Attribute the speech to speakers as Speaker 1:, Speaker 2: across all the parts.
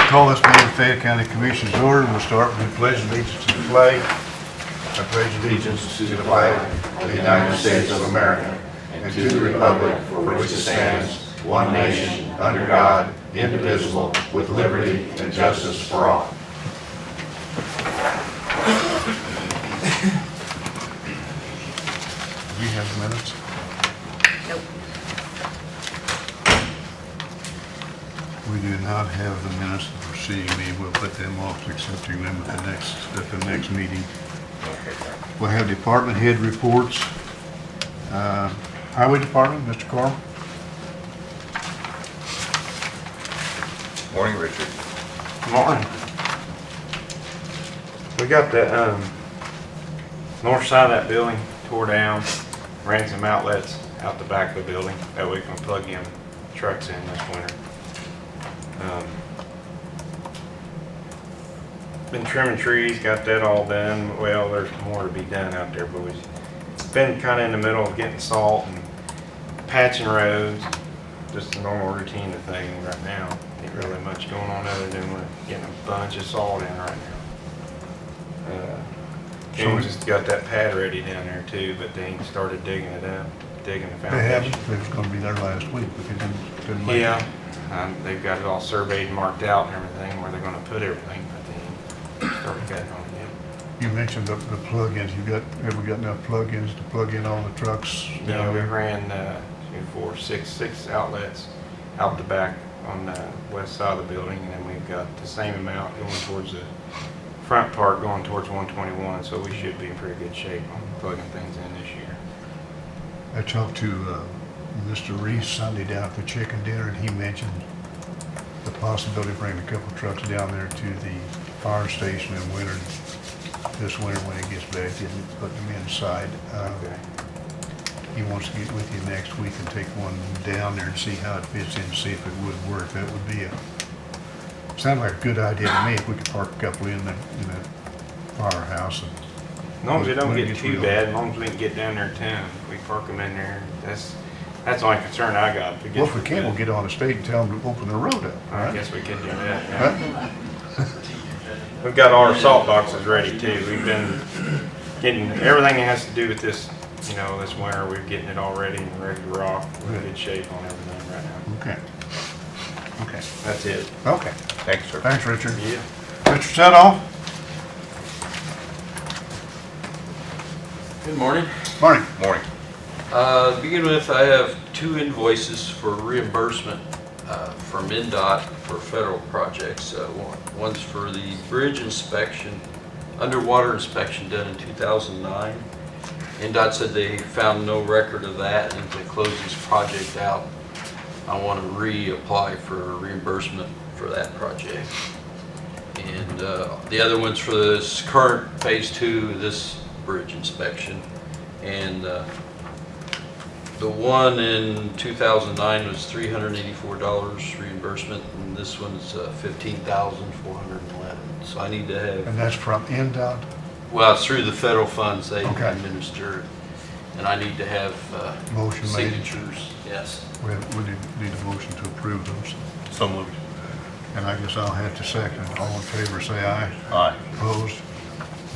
Speaker 1: Call this meeting of Fayette County Commission's order. We'll start with the pledge of allegiance to the flag. I pledge allegiance to the flag of the United States of America and to the republic for which it stands, one nation, under God, indivisible, with liberty and justice for all. Do you have minutes?
Speaker 2: Nope.
Speaker 1: We do not have the minutes of the preceding meeting. We'll put them off to accepting them at the next meeting. We'll have department head reports. Highway Department, Mr. Carl.
Speaker 3: Morning, Richard.
Speaker 4: Morning. We got the north side of that building tore down, ran some outlets out the back of the building that we can plug in trucks in this winter. Been trimming trees, got that all done. Well, there's more to be done out there, but we've been kind of in the middle of getting salt and patching roads. Just a normal routine of thing right now. Ain't really much going on other than we're getting a bunch of salt in right now. James just got that pad ready down there too, but they ain't started digging it up, digging the
Speaker 1: They
Speaker 4: foundation.
Speaker 1: haven't. They was going to be there last week, but they didn't make it.
Speaker 4: Yeah, they've got it all surveyed and marked out and everything where they're gonna put everything, but they ain't started cutting on it yet.
Speaker 1: You mentioned the plug-ins. Have we got enough plug-ins to plug in all the trucks?
Speaker 4: Yeah, we ran 6 outlets out the back on the west side of the building, and then we've got the same amount going towards the front part going towards 121, so we should be in pretty good shape on plugging things in this year.
Speaker 1: I talked to Mr. Reese Sunday down at the chicken dinner, and he mentioned the possibility of bringing a couple trucks down there to the fire station in winter, this winter when it gets bad, and put them inside.
Speaker 4: Okay.
Speaker 1: He wants to get with you next week and take one down there and see how it fits in, see if it would work. That would be sounded like a good idea to me if we could park a couple in the firehouse. And
Speaker 4: As long as it don't
Speaker 1: when it
Speaker 4: get
Speaker 1: gets
Speaker 4: too
Speaker 1: real.
Speaker 4: bad, as long as we can get down there in town, if we park them in there, that's the only concern I got. If it
Speaker 1: Well,
Speaker 4: gets
Speaker 1: if we can, we'll get on the state and tell them to open the road up,
Speaker 4: I
Speaker 1: right?
Speaker 4: guess we could do that.
Speaker 1: Huh?
Speaker 4: Yeah. We've got all our salt boxes ready too. We've been getting everything that has to do with this, this winter. We're getting it all ready and ready to rock. We're in good shape on everything right now.
Speaker 1: Okay. Okay.
Speaker 4: That's it.
Speaker 1: Okay.
Speaker 3: Thanks, sir.
Speaker 1: Thanks, Richard.
Speaker 4: Yeah.
Speaker 1: Mr. Settle?
Speaker 5: Good morning.
Speaker 1: Morning.
Speaker 3: Morning.
Speaker 5: To begin with, I have 2 invoices for reimbursement from NDOT for federal projects. One's for the bridge inspection, underwater inspection done in 2009. NDOT said they found no record of that, and to close this project out, I want to reapply for reimbursement for that project. And the other one's for this current phase 2 of this bridge inspection. And the one in 2009 was $384 reimbursement, and this one's $15,411. So I need to have,
Speaker 1: And that's from NDOT?
Speaker 5: well, it's through the federal funds they
Speaker 1: Okay.
Speaker 5: administer, and I need to have
Speaker 1: Motion made.
Speaker 5: signatures. Yes.
Speaker 1: We need a motion to approve those.
Speaker 3: So moved.
Speaker 1: And I guess I'll have to second. All in favor, say aye.
Speaker 3: Aye.
Speaker 1: Opposed?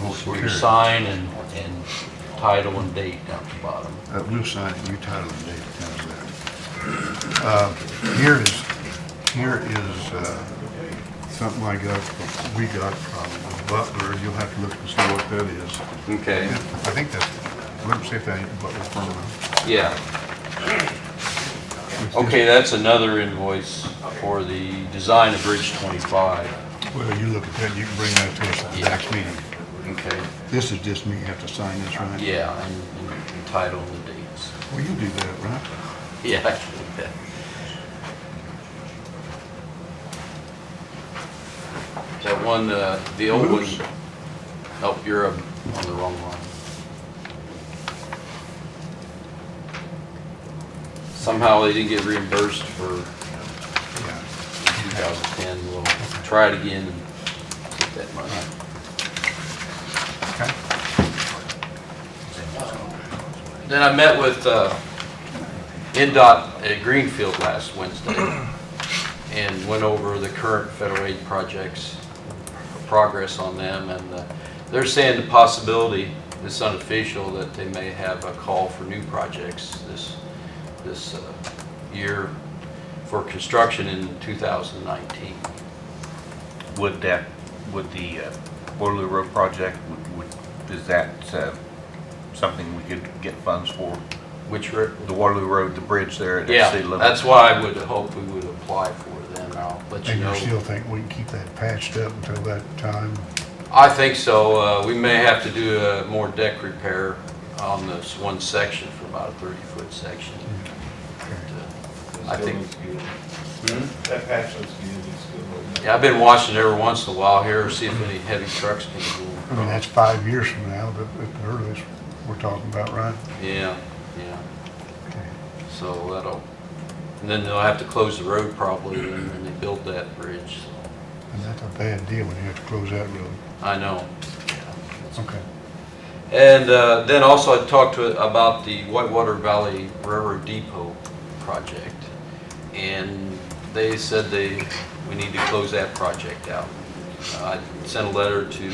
Speaker 1: Motion
Speaker 5: Where you
Speaker 1: carried.
Speaker 5: sign and title and date down at the bottom.
Speaker 1: We'll sign it, you title and date, how's that? Here is something we got from Butler. You'll have to look and see what that is.
Speaker 5: Okay.
Speaker 1: I think that's, let me see if that ain't Butler Firm.
Speaker 5: Yeah. Okay, that's another invoice for the design of Bridge 25.
Speaker 1: Well, you look at that, you can bring that to us at the
Speaker 5: Yeah.
Speaker 1: next meeting.
Speaker 5: Okay.
Speaker 1: This is just me, you have to sign this, right?
Speaker 5: Yeah, and title and the dates.
Speaker 1: Well, you do that, right?
Speaker 5: Yeah, I can do that. That one, the old one,
Speaker 1: Oops.
Speaker 5: oh, you're on the wrong line. Somehow they didn't get reimbursed for
Speaker 1: Yeah.
Speaker 5: 2010. We'll try it again and get that money.
Speaker 1: Okay.
Speaker 5: Then I met with NDOT at Greenfield last Wednesday, and went over the current federal aid projects, progress on them, and they're saying the possibility, it's unofficial, that they may have a call for new projects this year for construction in 2019.
Speaker 2: Would the Waterloo Road project, is that something we could get funds for?
Speaker 5: Which road?
Speaker 2: The Waterloo Road, the bridge there at
Speaker 5: Yeah,
Speaker 2: city limit?
Speaker 5: that's why I would hope we would apply for them. I'll let you
Speaker 1: And you
Speaker 5: know.
Speaker 1: still think we can keep that patched up until that time?
Speaker 5: I think so. We may have to do a more deck repair on this one section for about a 30-foot section. But, I think,
Speaker 3: That patch looks good, it's good.
Speaker 5: yeah, I've been watching every once in a while here, see if any heavy trucks can
Speaker 1: I mean,
Speaker 5: go.
Speaker 1: that's 5 years from now, but at the earliest we're talking about, right?
Speaker 5: Yeah, yeah.
Speaker 1: Okay.
Speaker 5: So that'll, and then they'll have to close the road probably when they build that bridge.
Speaker 1: And that's a bad deal when you have to close that road.
Speaker 5: I know.
Speaker 1: Okay.
Speaker 5: And then also I talked about the Whitewater Valley Railroad Depot project. And they said we need to close that project out. I sent a letter to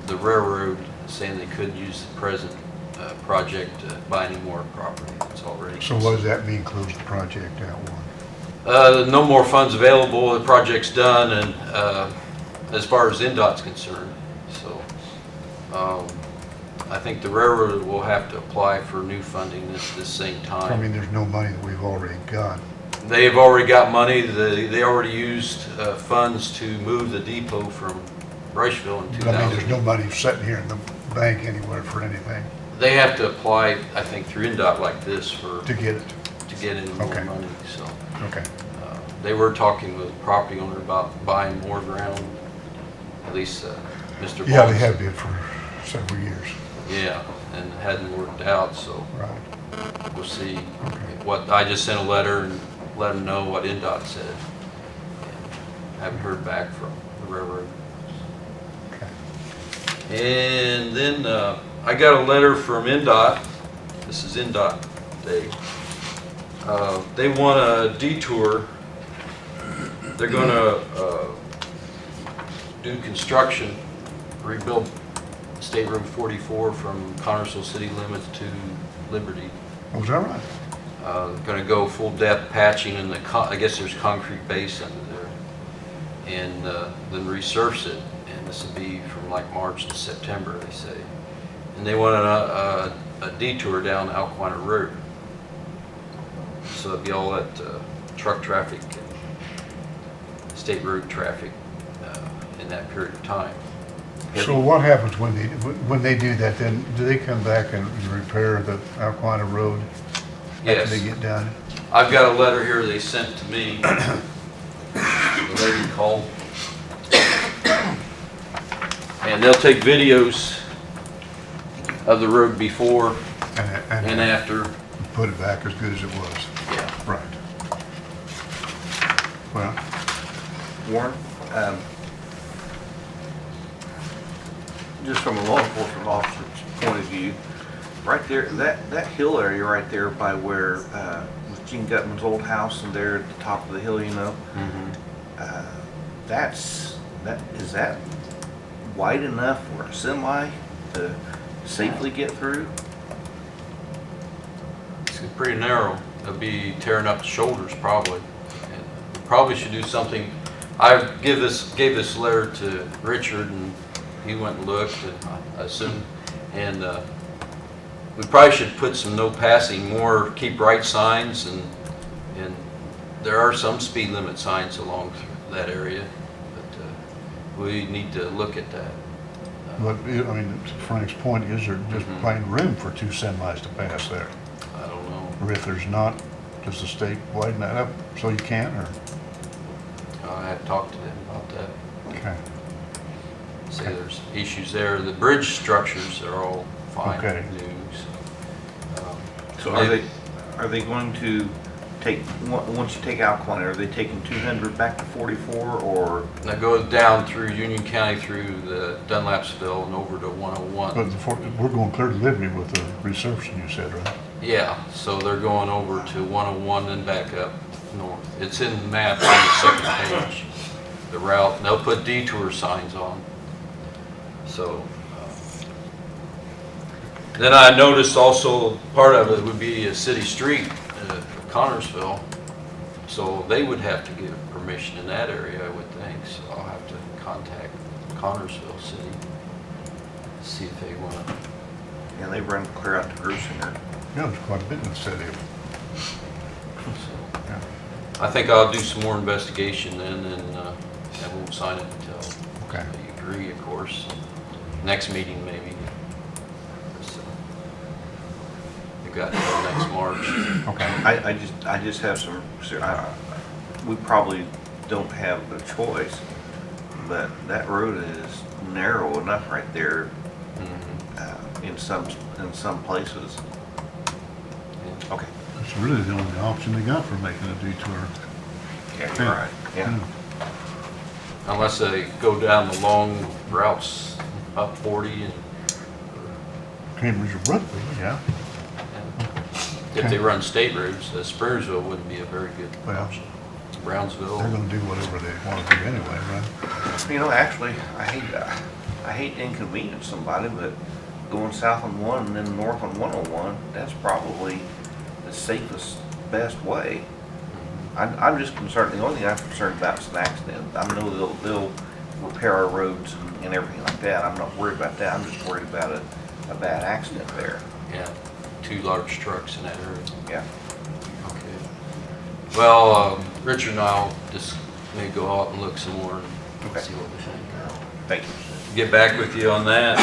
Speaker 5: the railroad saying they could use the present project to buy any more property. It's already.
Speaker 1: So what does that mean, close the project out one?
Speaker 5: No more funds available, the project's done, and as far as NDOT's concerned. So I think the railroad will have to apply for new funding this same time.
Speaker 1: I mean, there's no money that we've already got.
Speaker 5: They've already got money, they already used funds to move the depot from Rushville in
Speaker 1: But I mean, there's
Speaker 5: 2000.
Speaker 1: no money sitting here in the bank anywhere for anything
Speaker 5: They have to apply, I think, through NDOT like this
Speaker 1: to get it.
Speaker 5: to get any more
Speaker 1: Okay.
Speaker 5: money, so.
Speaker 1: Okay.
Speaker 5: They were talking with the property owner about buying more ground, at least Mr.
Speaker 1: Yeah, they
Speaker 5: Bonds.
Speaker 1: have been for several years.
Speaker 5: Yeah, and it hadn't worked out, so
Speaker 1: Right.
Speaker 5: we'll see.
Speaker 1: Okay.
Speaker 5: I just sent a letter and let them know what NDOT said. And haven't heard back from the railroad.
Speaker 1: Okay.
Speaker 5: And then I got a letter from NDOT. This is NDOT Day. They want a detour. They're going to do construction, rebuild State Road 44 from Connersville city limits to Liberty.
Speaker 1: Was that right?
Speaker 5: Going to go full depth patching in the, I guess there's concrete base under there, and then resurface it. And this will be from like March to September, they say. And they want a detour down Alquina Road. So it'll be all that truck traffic and state road traffic in that period of time.
Speaker 1: So what happens when they do that? Then do they come back and repair the Alquina Road
Speaker 5: Yes.
Speaker 1: after they get done?
Speaker 5: I've got a letter here they sent to me. The lady called. And they'll take videos of the road before and after.
Speaker 1: Put it back as good as it was.
Speaker 5: Yeah.
Speaker 1: Right. Well,
Speaker 2: Warren, just from a law enforcement officer's point of view, right there, that hill area right there by where, was Gene Gutman's old house and there at the top of the hill, you know, is that wide enough for a semi to safely get through?
Speaker 5: It's pretty narrow. They'll be tearing up the shoulders probably. And we probably should do something. I gave this letter to Richard and he went and looked, and I assume, and we probably should put some no passing, more keep right signs, and there are some speed limit signs along that area, but we need to look at that.
Speaker 1: but, I mean, to Frank's point, is there just plain room for two semis to pass there?
Speaker 5: I don't know.
Speaker 1: Or if there's not, does the state widen that up so you can, or?
Speaker 5: I have talked to them about that.
Speaker 1: Okay.
Speaker 5: Say there's issues there. The bridge structures are all fine,
Speaker 1: Okay.
Speaker 5: new.
Speaker 2: So are they going to take, once you take Alquina, are they taking 200 back to 44 or?
Speaker 5: That goes down through Union County, through the Dunlapsville and over to 101.
Speaker 1: But we're going clear to Liberty with the resurfacing, you said, right?
Speaker 5: Yeah, so they're going over to 101 and back up. north. It's in the map on the second page, the route, and they'll put detour signs on. So, then I noticed also part of it would be a city street, Connorsville. So they would have to give permission in that area, I would think. So I'll have to contact Connorsville City, see if they want to.
Speaker 2: Yeah, they run clear out to Grusin there.
Speaker 1: Yeah, there's quite a bit in the city. Yeah.
Speaker 5: I think I'll do some more investigation then, and I won't sign it until
Speaker 1: Okay.
Speaker 5: you agree, of course. Next meeting maybe. So, we got until next March.
Speaker 1: Okay.
Speaker 2: I just have some, we probably don't have a choice, but that road is narrow enough right there in some places. Okay.
Speaker 1: It's really the only option they got for making a detour.
Speaker 2: Yeah, you're right. Yeah.
Speaker 5: Unless they go down the long routes up 40 and
Speaker 1: Cambridge or Brookville, yeah.
Speaker 5: if they run state roads, Springersville wouldn't be a very good
Speaker 1: Well,
Speaker 5: option.
Speaker 1: They're
Speaker 5: Brownsville.
Speaker 1: gonna do whatever they want to do anyway, right?
Speaker 2: You know, actually, I hate to inconvenience somebody, but going south on 1 and then north on 101, that's probably the safest, best way. I'm just concerned, the only thing I'm concerned about is an accident. I know they'll repair our roads and everything like that. I'm not worried about that. I'm just worried about a bad accident there.
Speaker 5: Yeah, 2 large trucks in that area.
Speaker 2: Yeah.
Speaker 5: Okay. Well, Richard and I'll just may go out and look some more and
Speaker 2: Okay.
Speaker 5: see what we think.
Speaker 2: Thank you.
Speaker 5: Get back with you on that.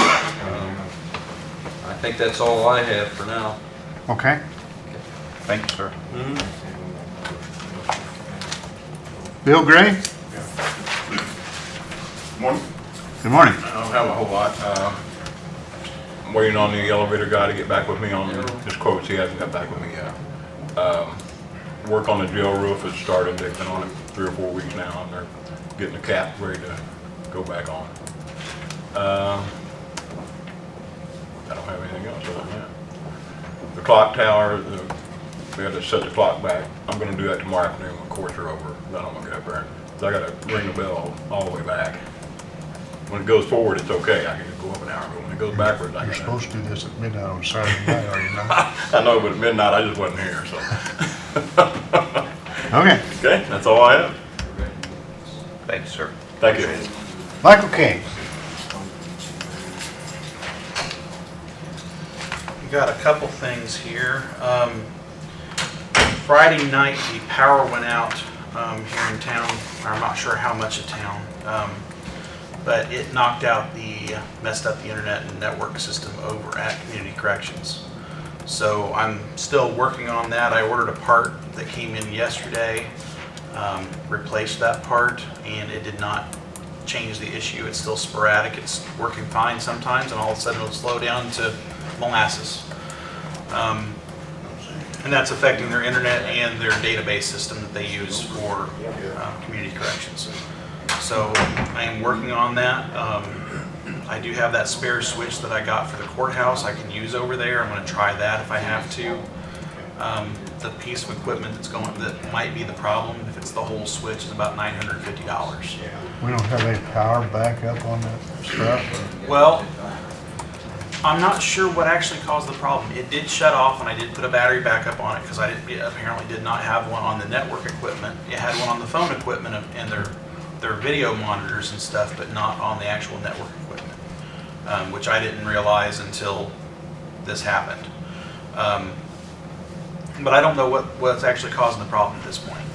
Speaker 5: I think that's all I have for now.
Speaker 1: Okay.
Speaker 2: Thank you, sir.
Speaker 1: Bill Gray?
Speaker 6: Morning.
Speaker 1: Good morning.
Speaker 6: I don't have a whole lot. I'm waiting on the elevator guy to get back with me on his quotes. He hasn't got back with me yet. Work on the jail roof has started. They've been on it 3 or 4 weeks now, and they're getting the cap ready to go back on. I don't have anything else other than that. The clock tower, we had to set the clock back. I'm gonna do that tomorrow afternoon when courts are over. Then I'm gonna get up there. So I gotta ring the bell all the way back. When it goes forward, it's okay. I can just go up an hour, but when it goes backwards, I
Speaker 1: You're
Speaker 6: gotta.
Speaker 1: supposed to do this at midnight on Saturday night, are you not?
Speaker 6: I know, but at midnight, I just wasn't here, so.
Speaker 1: Okay.
Speaker 6: Okay, that's all I have.
Speaker 2: Thank you, sir.
Speaker 6: Thank you.
Speaker 1: Michael King.
Speaker 7: We got a couple things here. Friday night, the power went out here in town. I'm not sure how much of town, but it knocked out messed up the internet and network system over at Community Corrections. So I'm still working on that. I ordered a part that came in yesterday, replaced that part, and it did not change the issue. It's still sporadic. It's working fine sometimes, and all of a sudden it'll slow down to molasses. And that's affecting their internet and their database system that they use for community corrections. So I am working on that. I do have that spare switch that I got for the courthouse I can use over there. I'm going to try that if I have to. The piece of equipment that might be the problem, if it's the whole switch, is about $950.
Speaker 1: We don't have any power backup on that stuff?
Speaker 7: Well, I'm not sure what actually caused the problem. It did shut off, and I did put a battery backup on it because apparently did not have one on the network equipment. It had one on the phone equipment and their video monitors and stuff, but not on the actual network equipment, which I didn't realize until this happened. But I don't know what's actually causing the problem at this point.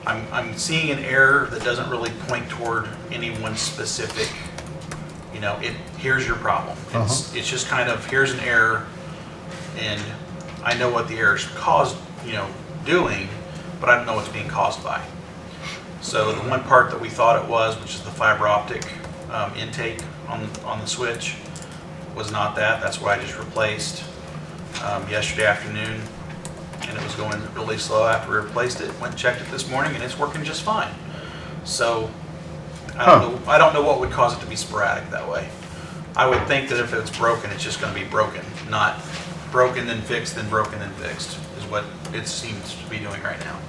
Speaker 7: I'm seeing an error that doesn't really point toward any one specific. You know, here's your problem. It's just kind of, here's an error, and I know what the error's caused, doing, but I don't know what's being caused by. So the one part that we thought it was, which is the fiber optic intake on the switch, was not that. That's what I just replaced yesterday afternoon, and it was going really slow after we replaced it. Went and checked it this morning, and it's working just fine. So I don't know what would cause it to be sporadic that way. I would think that if it's broken, it's just going to be broken, not broken then fixed, then broken then fixed, is what it seems to be doing right now.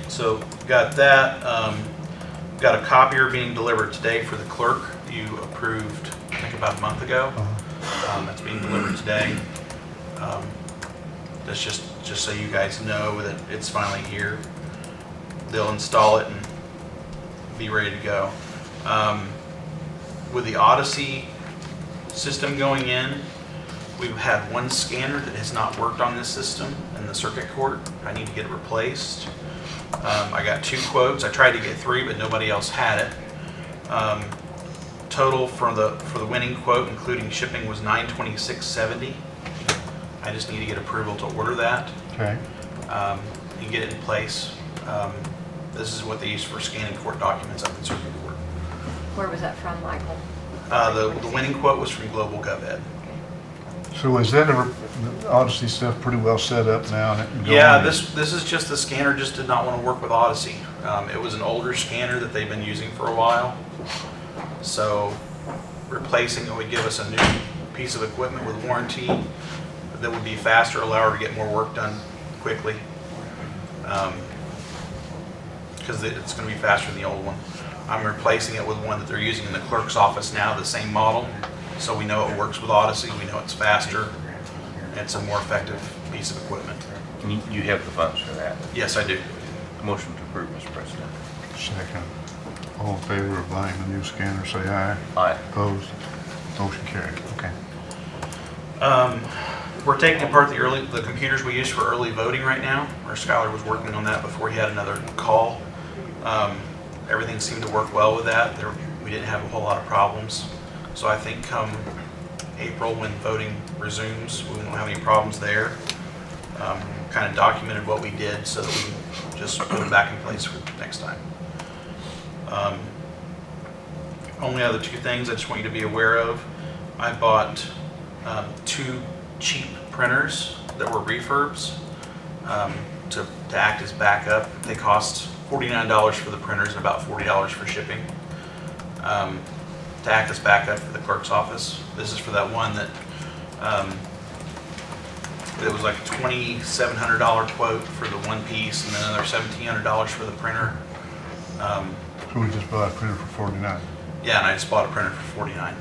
Speaker 7: So got that. Got a copier being delivered today for the clerk. You approved, I think, about a month ago. That's being delivered today. That's just so you guys know that it's finally here. They'll install it and be ready to go. With the Odyssey system going in, we've had one scanner that has not worked on this system in the circuit court. I need to get it replaced. I got 2 quotes. I tried to get 3, but nobody else had it. Total for the winning quote, including shipping, was $926.70. I just need to get approval to order that
Speaker 1: Okay.
Speaker 7: and get it in place. This is what they use for scanning court documents up in circuit court.
Speaker 8: Where was that from, Michael?
Speaker 7: The winning quote was from Global GovEd.
Speaker 1: So is that the Odyssey stuff pretty well set up now? And going?
Speaker 7: Yeah, this is just the scanner just did not want to work with Odyssey. It was an older scanner that they've been using for a while. So replacing it would give us a new piece of equipment with warranty that would be faster, allow her to get more work done quickly. Because it's going to be faster than the old one. I'm replacing it with one that they're using in the clerk's office now, the same model. So we know it works with Odyssey, we know it's faster, and it's a more effective piece of equipment.
Speaker 2: You have the funds for that.
Speaker 7: Yes, I do.
Speaker 2: Motion to approve, Mr. President.
Speaker 1: Second. All in favor of buying the new scanner, say aye.
Speaker 2: Aye.
Speaker 1: Opposed? Motion carried. Okay.
Speaker 7: We're taking apart the computers we use for early voting right now. Our Skylar was working on that before he had another call. Everything seemed to work well with that. We didn't have a whole lot of problems. So I think come April, when voting resumes, we won't have any problems there. Kind of documented what we did so that we can just put it back in place for next time. Only other 2 things I just want you to be aware of. I bought 2 cheap printers that were refurbs to act as backup. They cost $49 for the printers and about $40 for shipping. To act as backup for the clerk's office. This is for that one that it was like a $2,700 quote for the one piece, and then another $1,700 for the printer.
Speaker 1: So we just bought a printer for $49.
Speaker 7: Yeah, and I just bought a printer for $49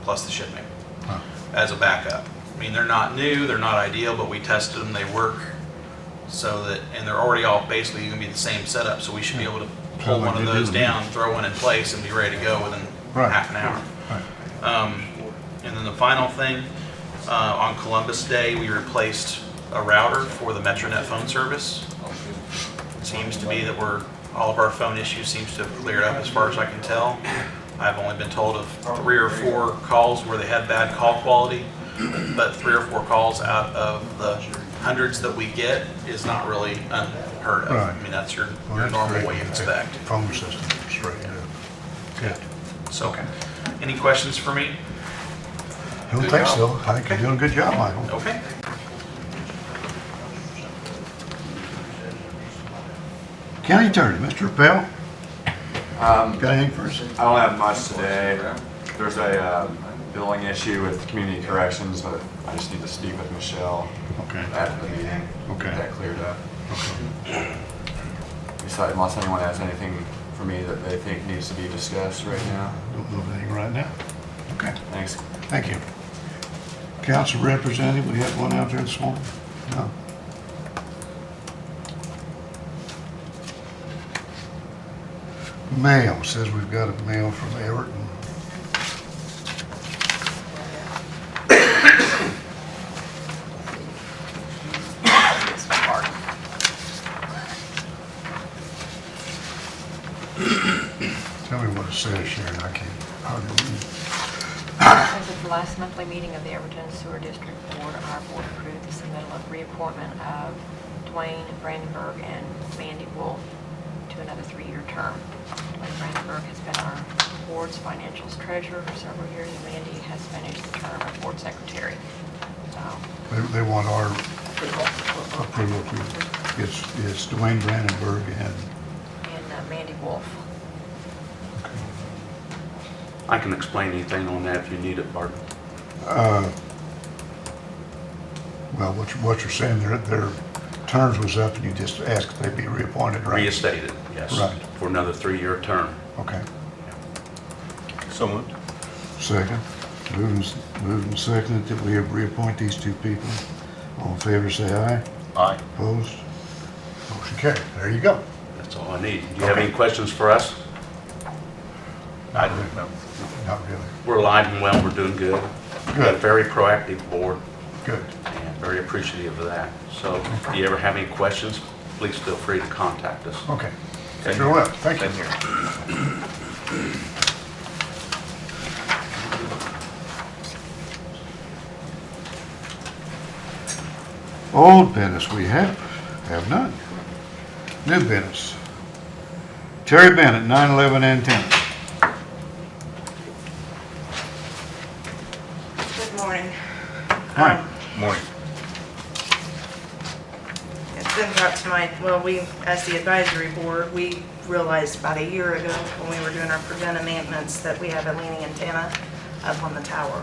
Speaker 7: plus the shipping
Speaker 1: Huh.
Speaker 7: as a backup. I mean, they're not new, they're not ideal, but we tested them, they work. So that, and they're already all basically going to be the same setup, so we should be able to pull one of those down, throw one in place, and be ready to go within
Speaker 1: Right.
Speaker 7: half an hour.
Speaker 1: Right.
Speaker 7: And then the final thing, on Columbus Day, we replaced a router for the MetroNet phone service. It seems to be that all of our phone issues seems to have cleared up as far as I can tell. I've only been told of 3 or 4 calls where they had bad call quality, but 3 or 4 calls out of the hundreds that we get is not really unheard of.
Speaker 1: Right.
Speaker 7: I mean, that's your
Speaker 1: Well, that's
Speaker 7: normal
Speaker 1: great.
Speaker 7: what you expect.
Speaker 1: Phone system straightened up. Good.
Speaker 7: So, any questions for me?
Speaker 1: I don't think so. I think you're doing a good job, Michael.
Speaker 7: Okay.
Speaker 1: County Attorney, Mr. Appel, got anything for us?
Speaker 9: I don't have much today. There's a billing issue with community corrections, but I just need to speak with Michelle
Speaker 1: Okay.
Speaker 9: after the meeting.
Speaker 1: Okay.
Speaker 9: Get that cleared up. Besides, unless anyone has anything for me that they think needs to be discussed right now.
Speaker 1: Don't know anything right now. Okay,
Speaker 9: Thanks.
Speaker 1: thank you. Council representative, we have one out there this morning? No. Mail, says we've got a mail from Everton. Tell me what it says, Sharon, I can't hardly read.
Speaker 8: As of the last monthly meeting of the Everton Sewer District Board, our board approved the submittal of reappointment of Dwayne Brandenburg and Mandy Wolf to another 3-year term. Dwayne Brandenburg has been our board's financials treasurer for several years, and Mandy has finished the term of board secretary. So,
Speaker 1: They want our approval to, it's Dwayne Brandenburg and,
Speaker 8: Mandy Wolf.
Speaker 10: I can explain anything on that if you need it, Bart.
Speaker 1: well, what you're saying, they're terms was up and you just asked if they be reappointed, right?
Speaker 10: Reinstated, yes.
Speaker 1: Right.
Speaker 10: For another 3-year term.
Speaker 1: Okay.
Speaker 2: So moved.
Speaker 1: Second. Moving seconded that we reappoint these two people. All in favor, say aye.
Speaker 2: Aye.
Speaker 1: Opposed? Motion carried. There you go.
Speaker 10: That's all I need. Do you have any questions for us?
Speaker 2: I don't know.
Speaker 1: Not really.
Speaker 10: We're alive and well, we're doing good. We've got a
Speaker 1: Good.
Speaker 10: very proactive board
Speaker 1: Good.
Speaker 10: and very appreciative of that. So if you ever have any questions, please feel free to contact us.
Speaker 1: Okay.
Speaker 2: Same
Speaker 1: Sure
Speaker 2: here.
Speaker 1: will. Thank you.
Speaker 2: Same here.
Speaker 1: Old business we have none. New business. Terry Bennett, 911 antenna.
Speaker 11: Good morning.
Speaker 1: Hi.
Speaker 2: Morning.
Speaker 11: It's been brought to my, well, we, as the advisory board, we realized about a year ago when we were doing our preventive maintenance that we have a leaning antenna up on the tower.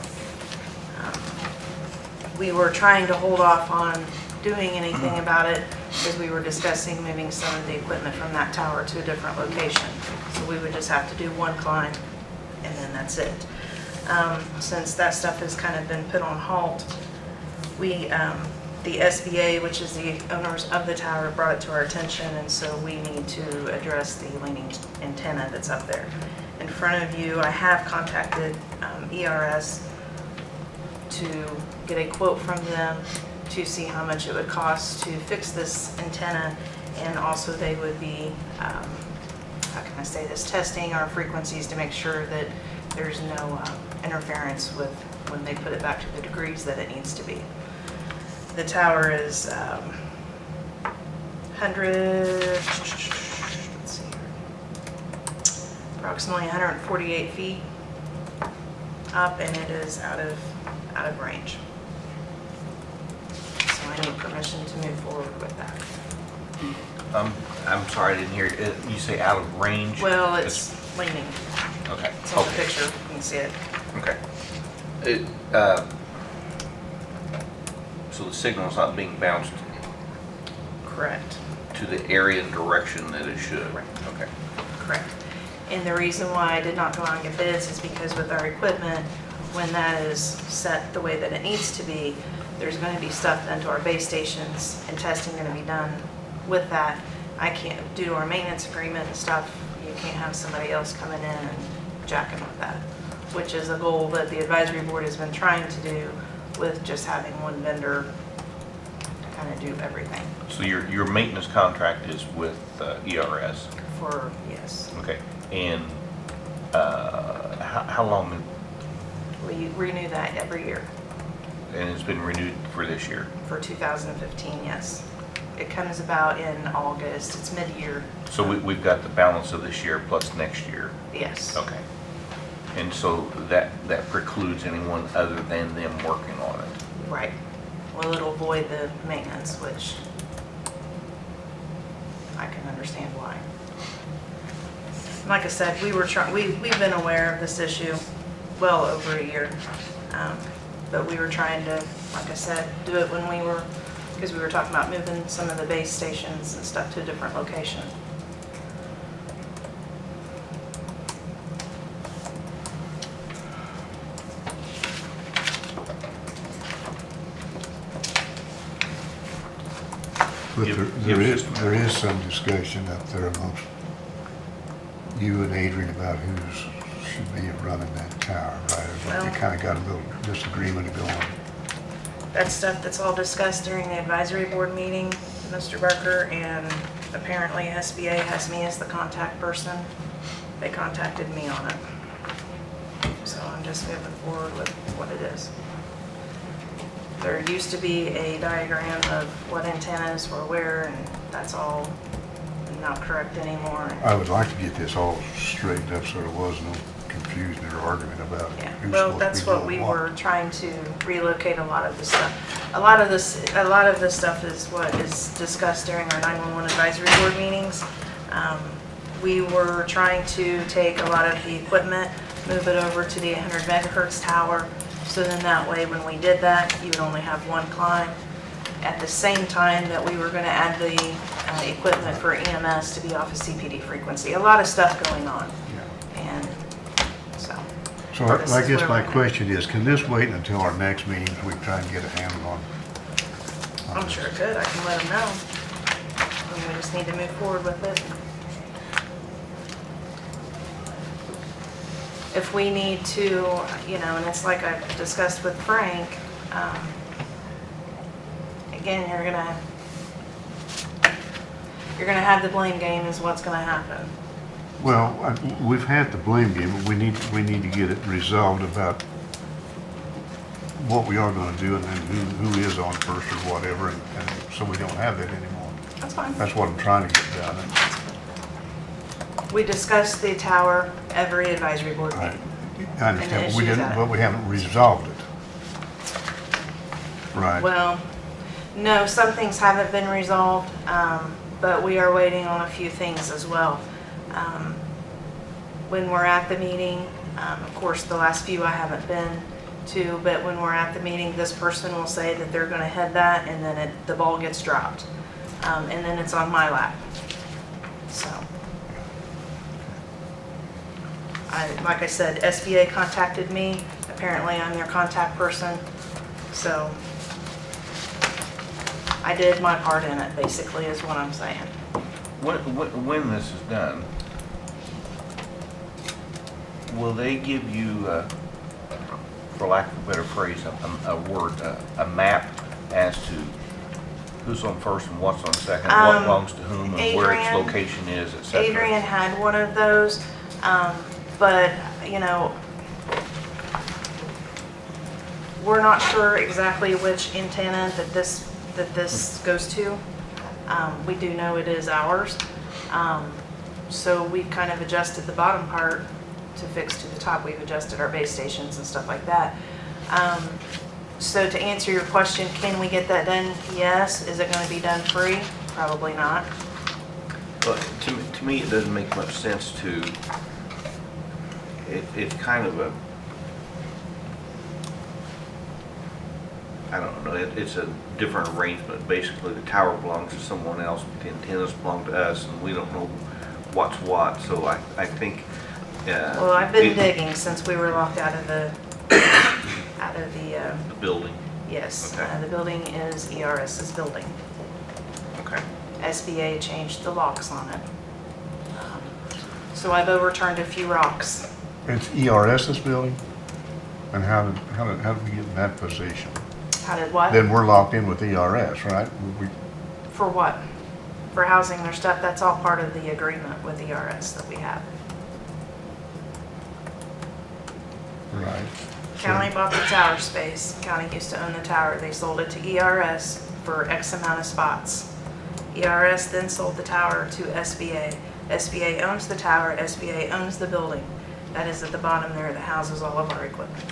Speaker 11: We were trying to hold off on doing anything about it because we were discussing moving some of the equipment from that tower to a different location. So we would just have to do one climb and then that's it. Since that stuff has kind of been put on halt, we, the SBA, which is the owners of the tower, brought it to our attention, and so we need to address the leaning antenna that's up there. In front of you, I have contacted ERS to get a quote from them to see how much it would cost to fix this antenna, and also they would be, how can I say this, testing our frequencies to make sure that there's no interference with when they put it back to the degrees that it needs to be. The tower is 148 feet up, and it is out of range. So I need permission to move forward with that.
Speaker 2: I'm sorry, I didn't hear you. You say out of range?
Speaker 11: Well, it's leaning.
Speaker 2: Okay.
Speaker 11: It's on the
Speaker 2: Okay.
Speaker 11: picture, you can see it.
Speaker 2: Okay. So the signal's not being bounced
Speaker 11: Correct.
Speaker 2: to the area and direction that it should?
Speaker 11: Right.
Speaker 2: Okay.
Speaker 11: Correct. And the reason why I did not go out and get bids is because with our equipment, when that is set the way that it needs to be, there's going to be stuff done to our base stations and testing going to be done with that. I can't, due to our maintenance agreement and stuff, you can't have somebody else coming in and jacking with that, which is a goal that the advisory board has been trying to do with just having one vendor kind of do everything
Speaker 2: So your maintenance contract is with ERS?
Speaker 11: for, yes.
Speaker 2: Okay. And how long,
Speaker 11: We renew that every year.
Speaker 2: and it's been renewed for this year?
Speaker 11: For 2015, yes. It comes about in August, it's mid-year,
Speaker 2: So we've got the balance of this year plus next year?
Speaker 11: yes.
Speaker 2: Okay. And so that precludes anyone other than them working on it?
Speaker 11: Right. Well, it'll avoid the maintenance, which I can understand why. Like I said, we've been aware of this issue well over a year. But we were trying to, like I said, do it when because we were talking about moving some of the base stations and stuff to a different location.
Speaker 1: But
Speaker 2: Give-
Speaker 1: there is some discussion up there amongst you and Adrian about who should be running that tower, right?
Speaker 11: Well-
Speaker 1: You kind of got a little disagreement going.
Speaker 11: That's stuff that's all discussed during the advisory board meeting, Mr. Barker, and apparently SBA has me as the contact person. They contacted me on it. So I'm just moving forward with what it is. There used to be a diagram of what antennas were where, and that's all not correct anymore.
Speaker 1: I would like to get this all straightened up so there was no confusion or argument about
Speaker 11: Yeah,
Speaker 1: who's
Speaker 11: well,
Speaker 1: supposed to
Speaker 11: that's
Speaker 1: be
Speaker 11: what
Speaker 1: doing
Speaker 11: we were trying to relocate a lot of the stuff. A lot of this stuff is what is discussed during our 911 advisory board meetings. We were trying to take a lot of the equipment, move it over to the 800 megahertz tower, so then that way when we did that, you would only have one climb, at the same time that we were going to add the equipment for EMS to be off of CPD frequency. A lot of stuff going on. And so.
Speaker 1: So
Speaker 11: this
Speaker 1: I
Speaker 11: is
Speaker 1: guess
Speaker 11: where
Speaker 1: my
Speaker 11: we're at.
Speaker 1: question is, can this wait until our next meeting so we can try and get a handle on?
Speaker 11: I'm sure it could. I can let them know. And we just need to move forward with it. If we need to, and it's like I've discussed with Frank, again, you're gonna have the blame game is what's gonna happen.
Speaker 1: Well, we've had the blame game, but we need to get it resolved about what we are gonna do and then who is on first or whatever, and so we don't have that anymore.
Speaker 11: That's fine.
Speaker 1: That's what I'm trying to get done.
Speaker 11: We discussed the tower every advisory board
Speaker 1: I
Speaker 11: meeting.
Speaker 1: I understand, but we
Speaker 11: issues
Speaker 1: didn't,
Speaker 11: at it.
Speaker 1: but we haven't resolved it. Right.
Speaker 11: Well, no, some things haven't been resolved, but we are waiting on a few things as well. When we're at the meeting, of course, the last few I haven't been to, but when we're at the meeting, this person will say that they're gonna head that, and then the ball gets dropped. And then it's on my lap. So. Like I said, SBA contacted me. Apparently, I'm their contact person. So I did my part in it, basically, is what I'm saying.
Speaker 2: When this is done, will they give you, for lack of a better phrase, a map as to who's on first and what's on second, what belongs to whom, and where its
Speaker 11: Adrian-
Speaker 2: location is, et cetera?
Speaker 11: Adrian had one of those, but, we're not sure exactly which antenna that this goes to. We do know it is ours. So we've kind of adjusted the bottom part to fix to the top. We've adjusted our base stations and stuff like that. So to answer your question, can we get that done? Yes. Is it going to be done free? Probably not.
Speaker 2: Well, to me, it doesn't make much sense to, it's kind of I don't know, it's a different arrangement. Basically, the tower belongs to someone else, but the antennas belong to us, and we don't know what's what, so I think.
Speaker 11: Well, I've been digging since we were locked out of the
Speaker 2: The building,
Speaker 11: yes,
Speaker 2: Okay.
Speaker 11: the building is ERS's building.
Speaker 2: okay.
Speaker 11: SBA changed the locks on it. So I've overturned a few rocks.
Speaker 1: It's ERS's building? And how did we get in that position?
Speaker 11: How did what?
Speaker 1: Then we're locked in with ERS, right?
Speaker 11: For what? For housing their stuff, that's all part of the agreement with ERS that we have.
Speaker 1: Right.
Speaker 11: County bought the tower space. County used to own the tower. They sold it to ERS for X amount of spots. ERS then sold the tower to SBA. SBA owns the tower, SBA owns the building. That is at the bottom there that houses all of our equipment.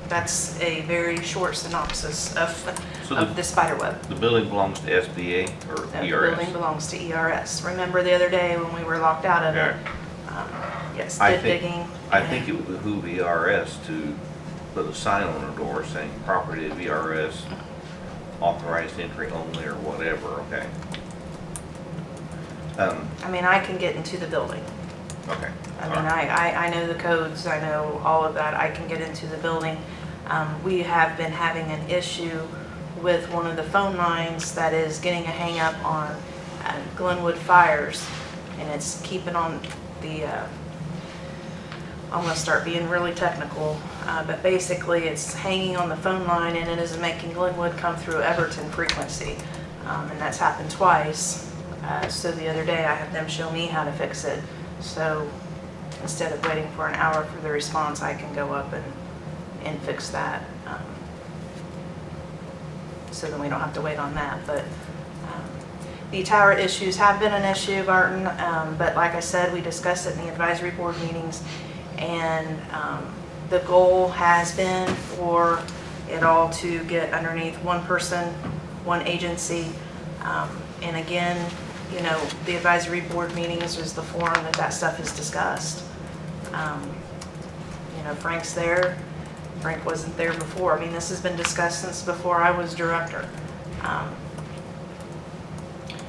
Speaker 11: That's a very short synopsis of the spider web.
Speaker 2: The building belongs to SBA or
Speaker 11: The
Speaker 2: ERS?
Speaker 11: building belongs to ERS. Remember the other day when we were locked out of it? Yes,
Speaker 2: I
Speaker 11: did
Speaker 2: think-
Speaker 11: digging.
Speaker 2: I think it would behoove ERS to put a sign on the door saying property of ERS, authorized entry only or whatever, okay?
Speaker 11: I mean, I can get into the building.
Speaker 2: Okay.
Speaker 11: I mean, I know the codes, I know all of that, I can get into the building. We have been having an issue with one of the phone lines that is getting a hang up on Glenwood Fires, and it's keeping on the, I'm gonna start being really technical, but basically it's hanging on the phone line and it is making Glenwood come through Everton frequency, and that's happened twice. So the other day I had them show me how to fix it. So instead of waiting for an hour for the response, I can go up and fix that. So then we don't have to wait on that. But the tower issues have been an issue, Barton. But like I said, we discussed it in the advisory board meetings. And the goal has been for it all to get underneath one person, one agency. And again, you know, the advisory board meetings is the forum that stuff is discussed. You know, Frank's there. Frank wasn't there before. I mean, this has been discussed since before I was director.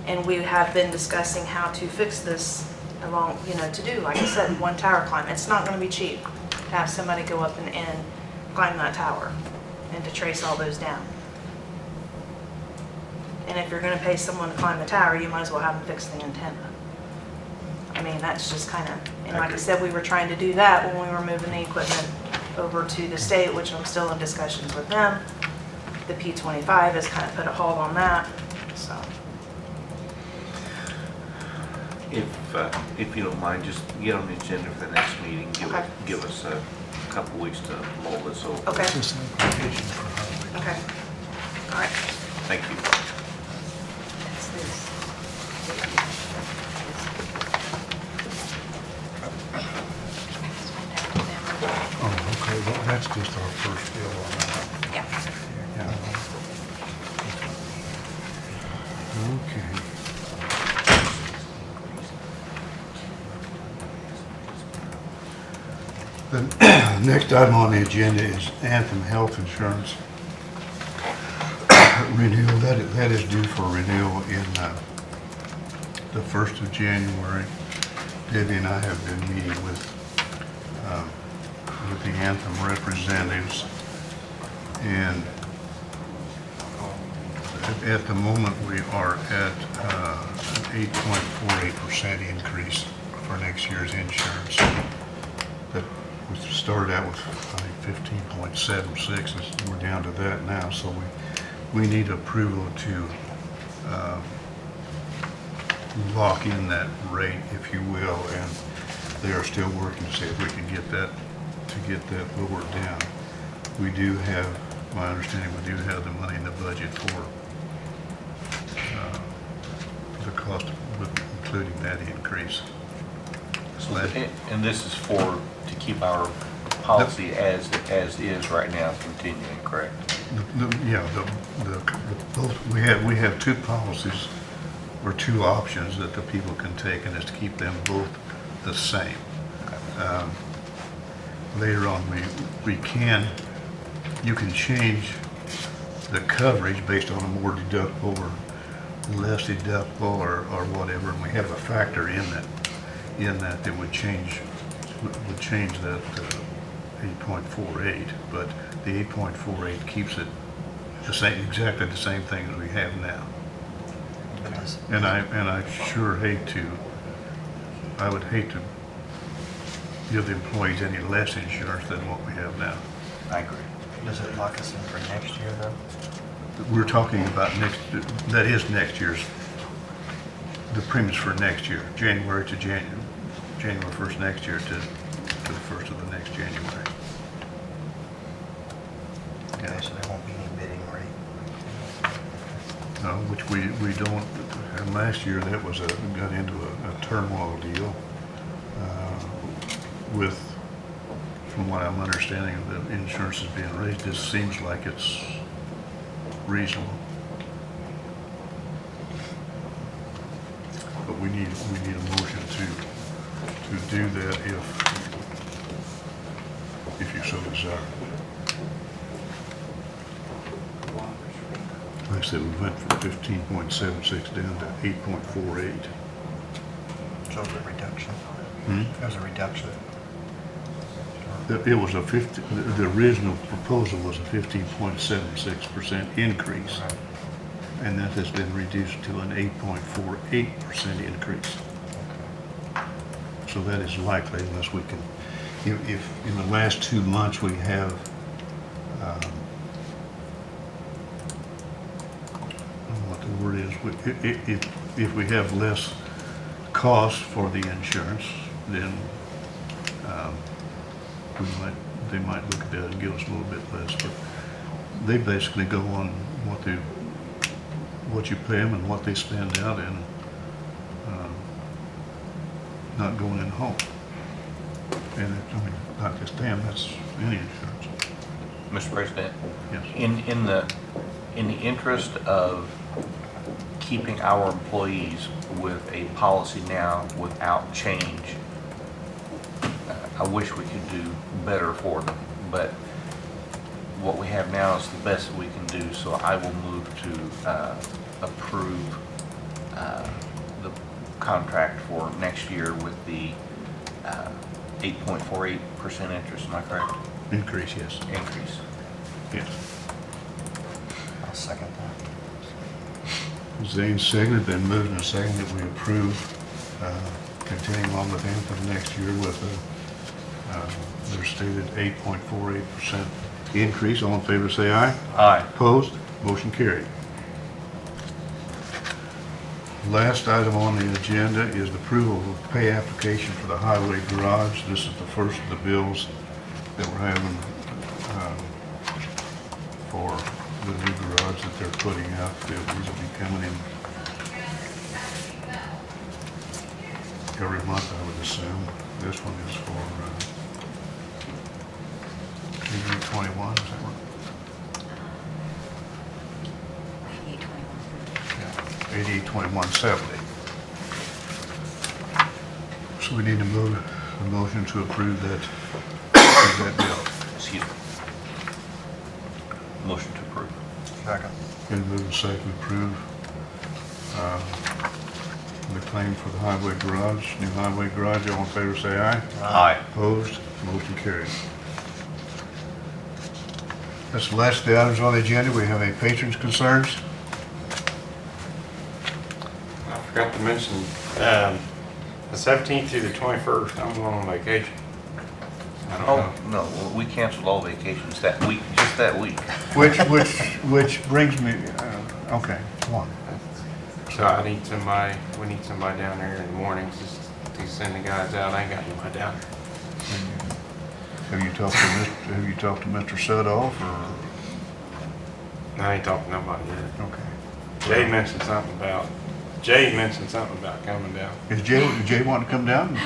Speaker 11: And we have been discussing how to fix this along, to do, like I said, one tower climb. It's not gonna be cheap to have somebody go up and climb that tower and to trace all those down. And if you're gonna pay someone to climb the tower, you might as well have them fix the antenna. I mean, that's just kind of, and like I said, we were trying to do that when we were moving the equipment over to the state, which I'm still in discussions with them. The P25 has kind of put a halt on that, so.
Speaker 2: If you don't mind, just get on the agenda for the next meeting.
Speaker 11: Okay.
Speaker 2: Give us a couple weeks to mull this over.
Speaker 11: Okay,
Speaker 1: This is an application for highway.
Speaker 11: okay. All right.
Speaker 2: Thank you.
Speaker 8: That's this. This one down to them.
Speaker 1: Oh, okay, well, that's just our first bill on that.
Speaker 8: Yeah.
Speaker 1: Okay. The next item on the agenda is Anthem Health Insurance renewal. That is due for renewal in the 1st of January. Debbie and I have been meeting with the Anthem representatives, and at the moment we are at an 8.48% increase for next year's insurance. That we started out with, I think, 15.76, and we're down to that now, so we need approval to lock in that rate, if you will, and they are still working to see if we can get that lowered down. We do have, my understanding, we do have the money in the budget for the cost, including that increase.
Speaker 3: And this is to keep our policy as is right now continuing, correct?
Speaker 1: Both, we have two policies, or two options that the people can take, and is to keep them both the same. Later on, you can change the coverage based on a more deductible or less deductible or whatever, and we have a factor in that would change that 8.48, but the 8.48 keeps it the same, exactly the same thing as we have now. And I sure I would hate to give the employees any less insurance than what we have now.
Speaker 3: I agree.
Speaker 12: Does it lock us in for next year, though?
Speaker 1: We're talking about that is next year's, the premiums for next year, January 1st next year to the 1st of the next January.
Speaker 12: Okay, so there won't be any bidding rate.
Speaker 1: Which we don't, and last year that was got into a turmoil deal with, from what I'm understanding, the insurance is being raised. This seems like it's reasonable. But we need a motion to do that if you so desire. Like I said, we went from 15.76 down to 8.48.
Speaker 12: So it's a reduction. There's a reduction.
Speaker 1: It was the original proposal was a 15.76% increase.
Speaker 12: Right.
Speaker 1: And that has been reduced to an 8.48% increase. So that is likely, unless we can, if in the last 2 months we have, I don't know what the word is, if we have less cost for the insurance, then they might look at that and give us a little bit less. But they basically go on what you pay them and what they spend out in not going in home. And not just them, that's any insurance.
Speaker 3: Mr. President?
Speaker 1: Yes.
Speaker 3: In the interest of keeping our employees with a policy now without change, I wish we could do better for them, but what we have now is the best that we can do, so I will move to approve the contract for next year with the 8.48% interest, am I correct?
Speaker 1: Increase, yes.
Speaker 3: Increase.
Speaker 1: Yes.
Speaker 12: I'll second that.
Speaker 1: Zane seconded, then moved and seconded that we approve continuing on with them for the next year with their stated 8.48% increase. All in favor, say aye.
Speaker 3: Aye.
Speaker 1: Opposed? Motion carried. Last item on the agenda is the approval of pay application for the highway garage. This is the first of the bills that we're having for the new garage that they're putting up. These will be coming in every month, I would assume. This one is for 21, is that what? 882170. So we need to move a motion to approve that bill.
Speaker 3: Excuse me. Motion to approve.
Speaker 12: Second.
Speaker 1: Been moved and seconded to approve the claim for the highway garage, new highway garage. All in favor, say aye.
Speaker 3: Aye.
Speaker 1: Opposed? Motion carried. That's the last of the items on the agenda. We have any patrons' concerns?
Speaker 4: I forgot to mention, the 17th through the 21st, I'm going on vacation. I don't know.
Speaker 3: Oh, no, we canceled all vacations that week, just that week.
Speaker 1: Which brings me, okay, one.
Speaker 4: So I need somebody, we need somebody down there in the mornings just to send the guys out. I ain't got nobody down there.
Speaker 1: Have you talked to Mr. Sudoff or?
Speaker 4: I ain't talking to nobody yet.
Speaker 1: Okay.
Speaker 4: Jay mentioned something about coming down.
Speaker 1: Is Jay wanting to come down?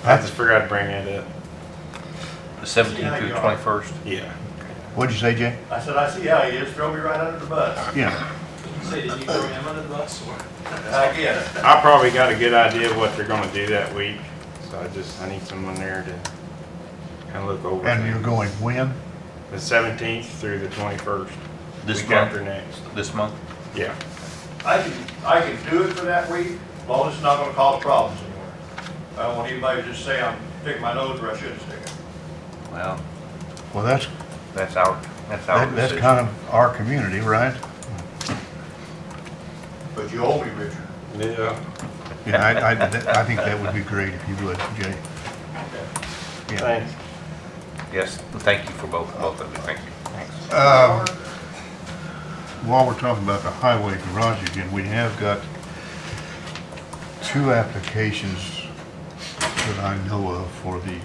Speaker 4: I just forgot to bring that up.
Speaker 3: The 17th through the 21st.
Speaker 4: Yeah.
Speaker 1: What'd you say, Jay?
Speaker 13: I said, I see how he is, throw me right under the bus.
Speaker 1: Yeah.
Speaker 13: Say, did you throw him under the bus or? I guess.
Speaker 4: I probably got a good idea of what they're gonna do that week, so I need someone there to kind of look over
Speaker 1: And you're
Speaker 4: things.
Speaker 1: going when?
Speaker 4: The 17th through the 21st.
Speaker 3: This
Speaker 4: Week
Speaker 3: month?
Speaker 4: after next.
Speaker 3: This month?
Speaker 4: Yeah.
Speaker 13: I can do it for that week, as long as it's not gonna cause problems anywhere. I don't want anybody to just say I'm sticking my nose where I shouldn't stick it.
Speaker 3: Well,
Speaker 1: Well, that's
Speaker 3: that's
Speaker 1: kind
Speaker 3: decision.
Speaker 1: of our community, right?
Speaker 13: But you owe me, Richard.
Speaker 4: Yeah.
Speaker 1: Yeah, I think that would be great if you would, Jay. Yeah.
Speaker 4: Thanks.
Speaker 3: Yes, thank you for both of you, thank you. Thanks.
Speaker 1: While we're talking about the highway garage again, we have got 2 applications that I know of for the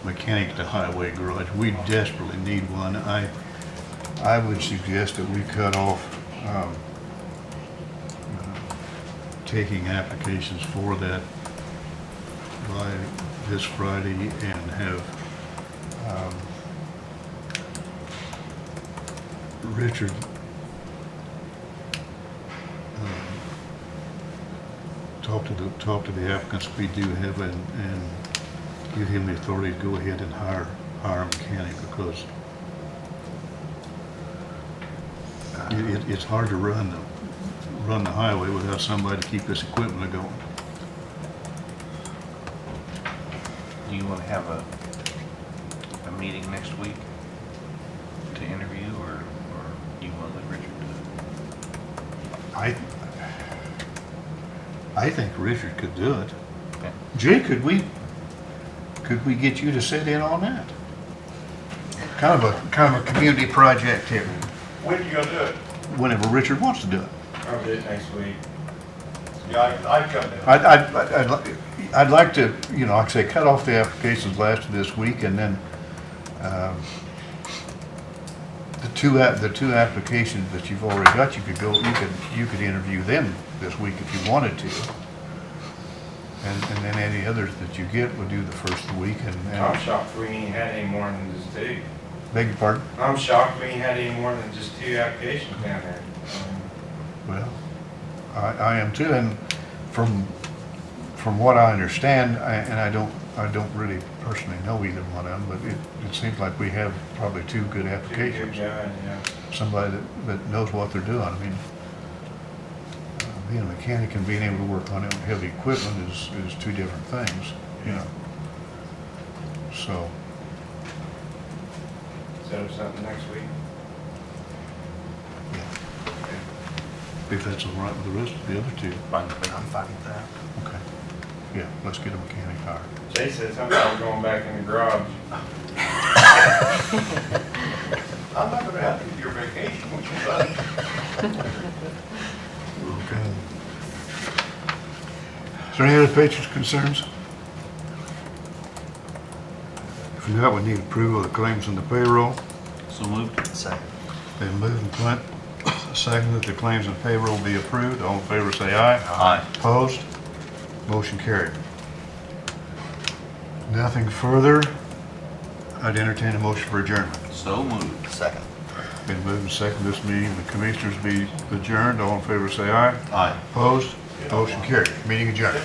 Speaker 1: mechanic to highway garage. We desperately need one. I would suggest that we cut off taking applications for that by this Friday and have Richard talk to the applicants we do have and give him the authority to go ahead and hire a mechanic, because it's hard to run the highway without somebody to keep this equipment going.
Speaker 3: Do you want to have a meeting next week to interview, or do you want to let Richard do it?
Speaker 1: I think Richard could do it.
Speaker 3: Okay.
Speaker 1: Jay, could we get you to sit in on that? Kind of a community project here,
Speaker 13: When you gonna do it?
Speaker 1: whenever Richard wants to do it.
Speaker 4: I'll do it next week.
Speaker 13: Yeah, I'd come down.
Speaker 1: I'd like to, like I say, cut off the applications last of this week, and then the two applications that you've already got, you could interview them this week if you wanted to. And then any others that you get, we'll do the first of the week.
Speaker 4: I'm shocked we ain't had any more than just 2.
Speaker 1: Beg your pardon?
Speaker 4: I'm shocked we ain't had any more than just 2 applications down there.
Speaker 1: Well, I am too, and from what I understand, and I don't I don't really personally know either one of them, but it seems like we have probably two good
Speaker 4: Good
Speaker 1: applications.
Speaker 4: guy, yeah.
Speaker 1: Somebody that knows what they're doing. I mean, being a mechanic and being able to work on heavy equipment is two different things, you know. So,
Speaker 4: Set up something next week.
Speaker 1: if that's all right with the rest of the other two,
Speaker 10: Fine with me.
Speaker 12: I'm fine with that.
Speaker 1: okay. Yeah, let's get a mechanic hired.
Speaker 4: Jay said something about going back in the garage.
Speaker 13: I'm not gonna have to do your vacation, what you buddy?
Speaker 1: Okay. Is there any other patrons' concerns? If not, we need approval of the claims and the payroll.
Speaker 10: So moved.
Speaker 12: Second.
Speaker 1: Been moved and Clint, second that the claims and payroll be approved. All in favor say aye.
Speaker 10: Aye.
Speaker 1: Opposed? Motion carried. Nothing further. I'd entertain a motion for adjournment.
Speaker 10: So moved.
Speaker 12: Second.
Speaker 1: Been moved and second this meeting, the commissioners be adjourned. All in favor say aye.
Speaker 10: Aye.
Speaker 1: Opposed? Motion carried. Meeting adjourned.